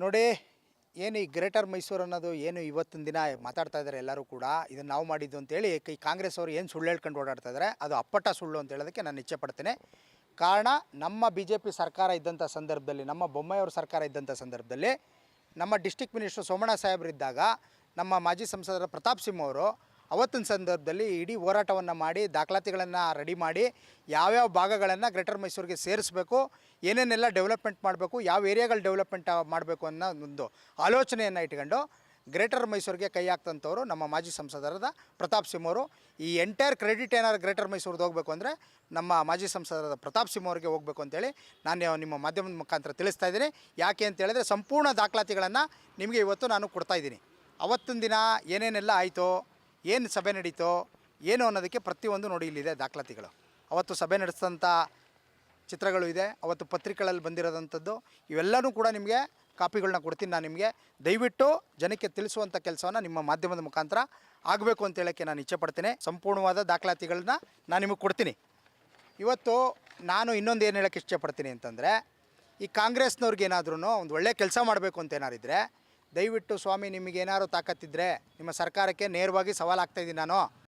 ನೋಡಿ, ಏನು ಈ ಗ್ರೇಟರ್ ಮೈಸೂರು ಅನ್ನೋದು ಏನು ಇವತ್ತಿನ ದಿನ ಮಾತಾಡ್ತಾ ಇದ್ದಾರೆ ಎಲ್ಲರೂ ಕೂಡ, ಇದನ್ನು ನಾವು ಮಾಡಿದ್ದು ಅಂತೇಳಿ ಈ ಕಾಂಗ್ರೆಸ್ ಅವರು ಏನು ಸುಳ್ಳು ಹೇಳ್ಕೊಂಡು ಓಡಾಡ್ತಾ ಇದ್ದಾರೆ, ಅದು ಅಪ್ಪಟ ಸುಳ್ಳು ಅಂತ ಹೇಳೋದಕ್ಕೆ ನಾನು ಇಚ್ಛೆ ಪಡ್ತೇನೆ. ಕಾರಣ, ನಮ್ಮ ಬಿ ಜೆ ಪಿ ಸರ್ಕಾರ ಇದ್ದಂಥ ಸಂದರ್ಭದಲ್ಲಿ, ನಮ್ಮ ಬೊಮ್ಮಾಯಿಯವ್ರ ಸರ್ಕಾರ ಇದ್ದಂಥ ಸಂದರ್ಭದಲ್ಲಿ, ನಮ್ಮ ಡಿಸ್ಟಿಕ್ ಮಿನಿಸ್ಟರ್ ಸೋಮಣ್ಣ ಸಾಹೇಬರಿದ್ದಾಗ ನಮ್ಮ ಮಾಜಿ ಸಂಸದರ ಪ್ರತಾಪ್ ಸಿಂಹ ಅವರು ಅವತ್ತಿನ ಸಂದರ್ಭದಲ್ಲಿ ಇಡೀ ಹೋರಾಟವನ್ನು ಮಾಡಿ ದಾಖಲಾತಿಗಳನ್ನು ರೆಡಿ ಮಾಡಿ ಯಾವ್ಯಾವ ಭಾಗಗಳನ್ನು ಗ್ರೇಟರ್ ಮೈಸೂರಿಗೆ ಸೇರಿಸಬೇಕು, ಏನೇನೆಲ್ಲ ಡೆವಲಪ್ಮೆಂಟ್ ಮಾಡಬೇಕು, ಯಾವ ಏರಿಯಾಗಳು ಡೆವಲಪ್ಮೆಂಟ್ ಮಾಡಬೇಕು ಅನ್ನೋ ಒಂದು ಆಲೋಚನೆಯನ್ನು ಇಟ್ಕೊಂಡು ಗ್ರೇಟರ್ ಮೈಸೂರಿಗೆ ಕೈ ಹಾಕ್ತಂಥವ್ರು ನಮ್ಮ ಮಾಜಿ ಸಂಸದರಾದ ಪ್ರತಾಪ್ ಸಿಂಹ ಅವರು. ಈ ಎಂಟೈರ್ ಕ್ರೆಡಿಟ್ ಏನಾದ್ರು ಗ್ರೇಟರ್ ಮೈಸೂರಿಗೆ ಹೋಗಬೇಕು ಅಂದರೆ ನಮ್ಮ ಮಾಜಿ ಸಂಸದರಾದ ಪ್ರತಾಪ್ ಸಿಂಹ ಅವರಿಗೆ ಹೋಗಬೇಕು ಅಂತೇಳಿ ನಾನು ನಿಮ್ಮ ಮಾಧ್ಯಮದ ಮುಖಾಂತರ ತಿಳಿಸ್ತಾ ಇದ್ದೀನಿ. ಯಾಕೆ ಅಂತ ಹೇಳಿದ್ರೆ ಸಂಪೂರ್ಣ ದಾಖಲಾತಿಗಳನ್ನು ನಿಮಗೆ ಇವತ್ತು ನಾನು ಕೊಡ್ತಾಯಿದ್ದೀನಿ. ಅವತ್ತಿನ ದಿನ ಏನೇನೆಲ್ಲ ಆಯಿತೋ, ಏನು ಸಭೆ ನಡೀತೋ ಏನು ಅನ್ನೋದಕ್ಕೆ ಪ್ರತಿಯೊಂದು ನೋಡಿ ಇಲ್ಲಿದೆ ದಾಖಲಾತಿಗಳು. ಅವತ್ತು ಸಭೆ ನಡೆಸಿದಂಥ ಚಿತ್ರಗಳು ಇದೆ, ಅವತ್ತು ಪತ್ರಿಕೆಗಳಲ್ಲಿ ಬಂದಿರೋದಂಥದ್ದು ಇವೆಲ್ಲವೂ ಕೂಡ ನಿಮಗೆ ಕಾಪಿಗಳನ್ನ ಕೊಡ್ತೀನಿ ನಾನು ನಿಮಗೆ. ದಯವಿಟ್ಟು ಜನಕ್ಕೆ ತಿಳಿಸುವಂಥ ಕೆಲಸವನ್ನು ನಿಮ್ಮ ಮಾಧ್ಯಮದ ಮುಖಾಂತರ ಆಗಬೇಕು ಅಂತ ಹೇಳೋಕ್ಕೆ ನಾನು ಇಚ್ಛೆ ಪಡ್ತೀನಿ. ಸಂಪೂರ್ಣವಾದ ದಾಖಲಾತಿಗಳನ್ನ ನಾನು ನಿಮಗೆ ಕೊಡ್ತೀನಿ. ಇವತ್ತು ನಾನು ಇನ್ನೊಂದು ಏನು ಹೇಳೋಕ್ಕೆ ಇಷ್ಟಪಡ್ತೀನಿ ಅಂತಂದರೆ, ಈ ಕಾಂಗ್ರೆಸ್ನವ್ರಿಗೆ ಏನಾದ್ರೂ ಒಂದು ಒಳ್ಳೆಯ ಕೆಲಸ ಮಾಡಬೇಕು ಅಂತ ಏನಾರಿದ್ರೆ, ದಯವಿಟ್ಟು ಸ್ವಾಮಿ ನಿಮಗೇನಾದ್ರು ತಾಕತ್ತಿದ್ದರೆ ನಿಮ್ಮ ಸರ್ಕಾರಕ್ಕೆ ನೇರವಾಗಿ ಸವಾಲು ಆಗ್ತಾಯಿದ್ದೀನಿ ನಾನು.